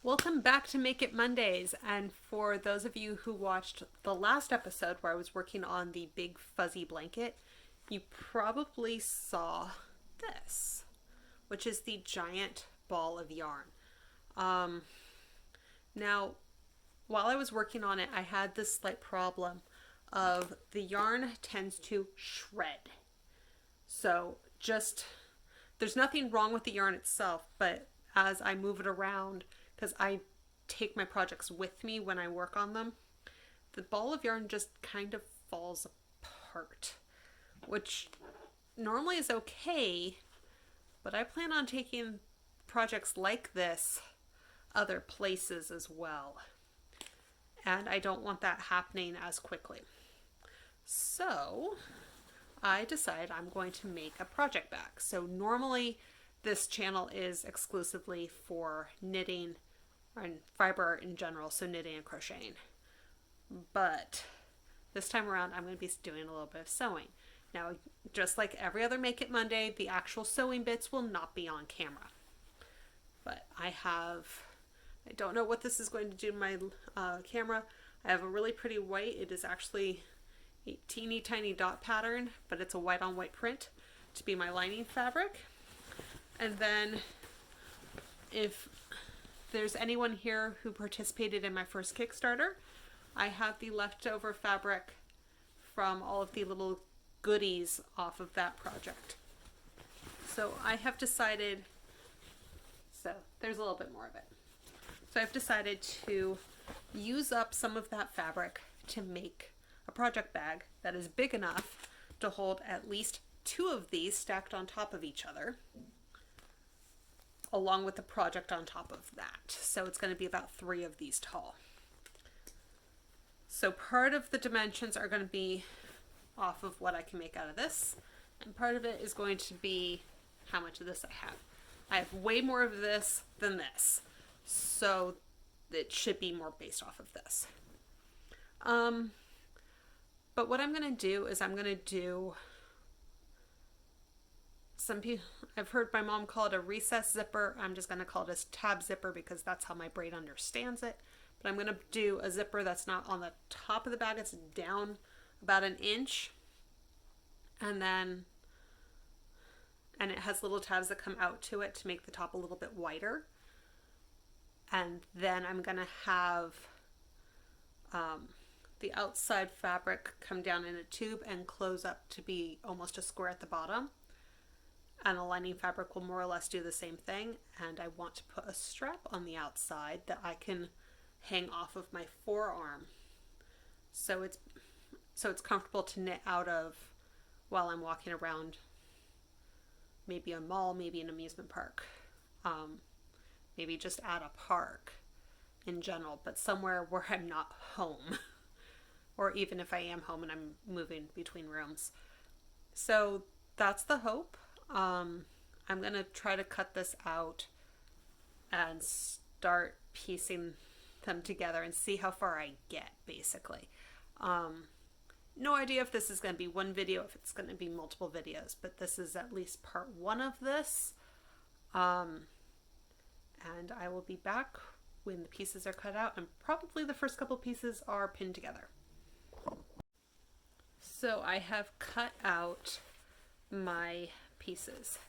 Welcome back to Make It Mondays. And for those of you who watched the last episode where I was working on the big fuzzy blanket, you probably saw this, which is the giant ball of yarn. Um, Now, while I was working on it, I had this slight problem of the yarn tends to shred. So just there's nothing wrong with the yarn itself, but as I move it around, because I take my projects with me when I work on them, the ball of yarn just kind of falls apart, which normally is okay, but I plan on taking projects like this other places as well. And I don't want that happening as quickly. So I decided I'm going to make a project bag. So normally this channel is exclusively for knitting and fiber art in general, so knitting and crocheting. But this time around I'm going to be doing a little bit of sewing. Now, just like every other Make It Monday, the actual sewing bits will not be on camera. But I don't know what this is going to do to my camera. I have a really pretty white. It is actually a teeny tiny dot pattern, but it's a white on white print to be my lining fabric. And then if there's anyone here who participated in my first Kickstarter, I have the leftover fabric from all of the little goodies off of that project. So I have decided, so there's a little bit more of it. So I've decided to use up some of that fabric to make a project bag that is big enough to hold at least 2 of these stacked on top of each other, along with the project on top of that. So it's going to be about 3 of these tall. So part of the dimensions are going to be off of what I can make out of this, and part of it is going to be how much of this I have. I have way more of this than this, so it should be more based off of this. But what I'm going to do is I'm going to do some people, I've heard my mom call it a recess zipper. I'm just going to call it a tab zipper because that's how my brain understands it. But I'm going to do a zipper that's not on the top of the bag. It's down about 1 inch. And it has little tabs that come out to it to make the top a little bit wider. And then I'm going to have the outside fabric come down in a tube and close up to be almost a square at the bottom. And the lining fabric will more or less do the same thing. And I want to put a strap on the outside that I can hang off of my forearm. So it's comfortable to knit out of while I'm walking around maybe a mall, maybe an amusement park, maybe just at a park in general, but somewhere where I'm not home. Or even if I am home and I'm moving between rooms. So that's the hope. I'm going to try to cut this out and start piecing them together and see how far I get, basically. No idea if this is going to be one video, if it's going to be multiple videos, but this is at least part 1 of this. And I will be back when the pieces are cut out, and probably the first couple pieces are pinned together. So I have cut out my pieces.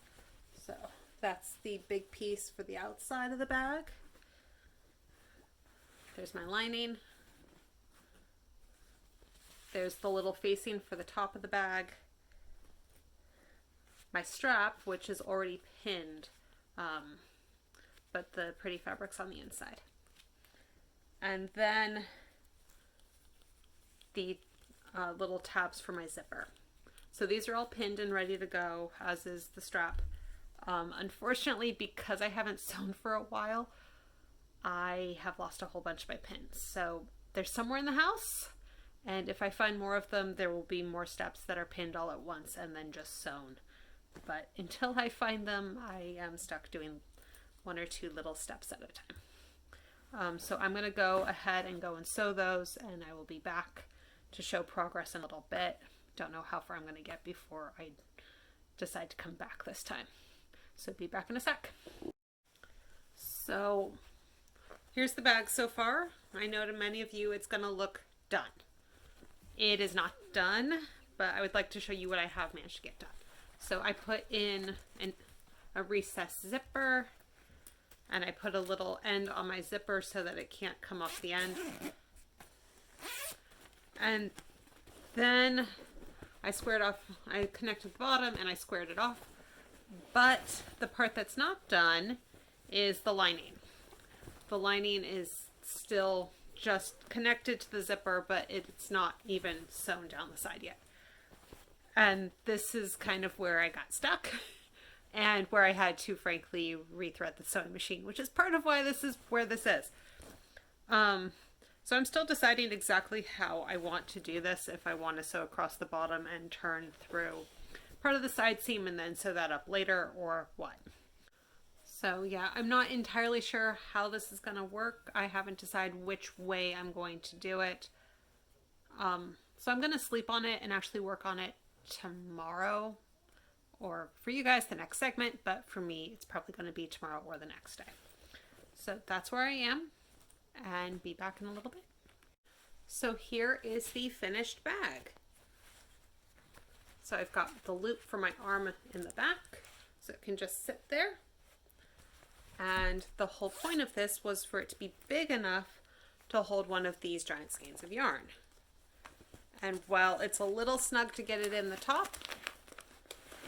So that's the big piece for the outside of the bag. There's my lining. There's the little facing for the top of the bag. My strap, which is already pinned, but the pretty fabric's on the inside. And then the little tabs for my zipper. So these are all pinned and ready to go, as is the strap. Unfortunately, because I haven't sewn for a while, I have lost a whole bunch of my pins. So they're somewhere in the house, and if I find more of them, there will be more steps that are pinned all at once and then just sewn. But until I find them, I am stuck doing 1 or 2 little steps at a time. So I'm going to go ahead and go and sew those, and I will be back to show progress in a little bit. Don't know how far I'm going to get before I decide to come back this time. So be back in a sec. So Here's the bag so far. I know to many of you it's going to look done. It is not done, but I would like to show you what I have managed to get done. So I put in a recessed zipper, and I put a little end on my zipper so that it can't come off the end. And then I squared off, I connected the bottom and I squared it off. But the part that's not done is the lining. The lining is still just connected to the zipper, but it's not even sewn down the side yet. And this is kind of where I got stuck and where I had to frankly rethread the sewing machine, which is part of why this is where this is. So I'm still deciding exactly how I want to do this, if I want to sew across the bottom and turn through part of the side seam and then sew that up later, or what. So yeah, I'm not entirely sure how this is going to work. I haven't decided which way I'm going to do it. So I'm going to sleep on it and actually work on it tomorrow, or for you guys the next segment, but for me it's probably going to be tomorrow or the next day. So that's where I am, and be back in a little bit. So here is the finished bag. So I've got the loop for my arm in the back, so it can just sit there. And the whole point of this was for it to be big enough to hold one of these giant skeins of yarn. And while it's a little snug to get it in the top,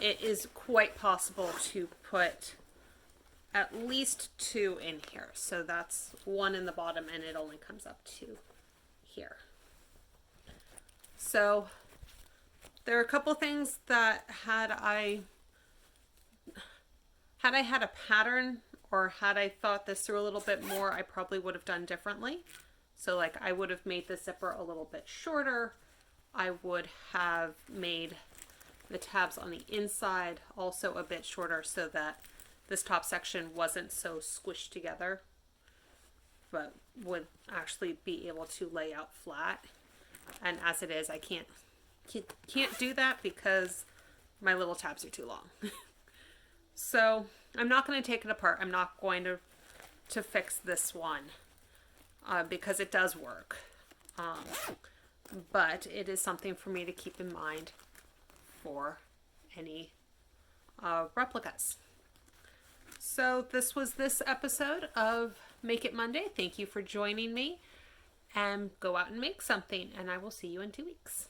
it is quite possible to put at least 2 in here. So that's 1 in the bottom, and it only comes up to here. So there are a couple things that had I had a pattern, or had I thought this through a little bit more, I probably would have done differently. So like I would have made the zipper a little bit shorter. I would have made the tabs on the inside also a bit shorter so that this top section wasn't so squished together, but would actually be able to lay out flat. And as it is, I can't do that because my little tabs are too long. So I'm not going to take it apart. I'm not going to fix this one because it does work. But it is something for me to keep in mind for any replicas. So this was this episode of Make It Monday. Thank you for joining me, and go out and make something, and I will see you in 2 weeks.